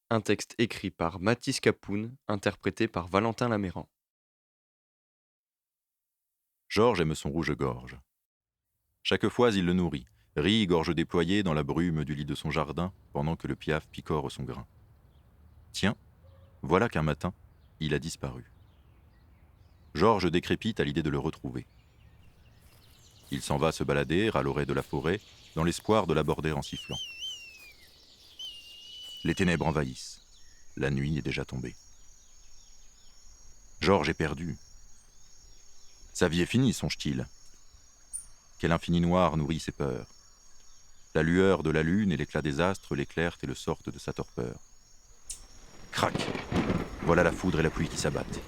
Un texte écrit par Mathis Capoun, interprété par Valentin Laméran. Georges aime son rouge-gorge. Chaque fois, il le nourrit, rit, gorge déployée dans la brume du lit de son jardin, pendant que le piaf picore son grain. Tiens, voilà qu'un matin, il a disparu. Georges décrépite à l'idée de le retrouver. Il s'en va se balader à l'orée de la forêt, dans l'espoir de l'aborder en sifflant. Les ténèbres envahissent. La nuit est déjà tombée. Georges est perdu. Sa vie est finie, songe-t-il. Quel infini noir nourrit ses peurs. La lueur de la lune et l'éclat des astres l'éclairent et le sortent de sa torpeur. Crac! Voilà la foudre et la pluie qui s'abattent.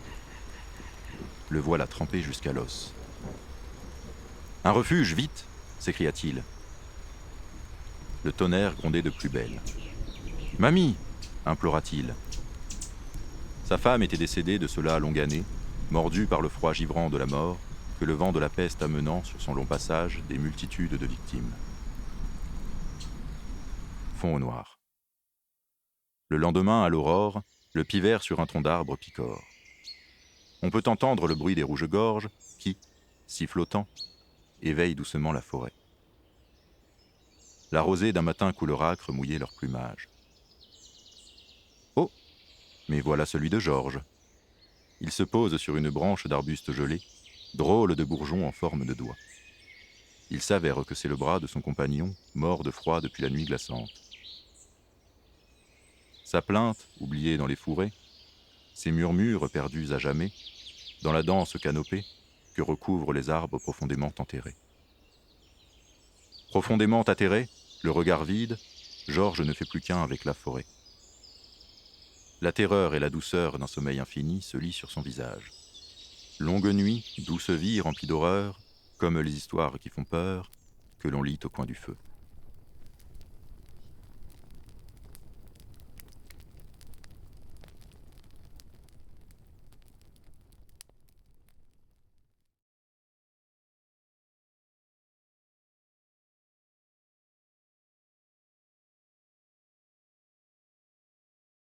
Le voilà trempé jusqu'à l'os. Un refuge, vite! S'écria-t-il. Le tonnerre grondait de plus belle. Mamie! Implora-t-il. Sa femme était décédée de cela longue année, mordue par le froid givrant de la mort, que le vent de la peste amenant sur son long passage des multitudes de victimes. Fond au noir. Le lendemain, à l'aurore, le pivert sur un tronc d'arbre picore. On peut entendre le bruit des rouges-gorges qui, sifflotant, éveillent doucement la forêt. La rosée d'un matin couleur mouillait leur plumage. Oh, mais voilà celui de Georges. Il se pose sur une branche d'arbuste gelé, drôle de bourgeon en forme de doigt. Il s'avère que c'est le bras de son compagnon, mort de froid depuis la nuit glaçante. Sa plainte, oubliée dans les fourrés, ses murmures perdus à jamais, dans la dense canopée que recouvrent les arbres profondément enterrés. Profondément atterré, le regard vide, Georges ne fait plus qu'un avec la forêt. La terreur et la douceur d'un sommeil infini se lient sur son visage. Longue nuit, douce vie remplie d'horreur, comme les histoires qui font peur, que l'on lit au coin du feu.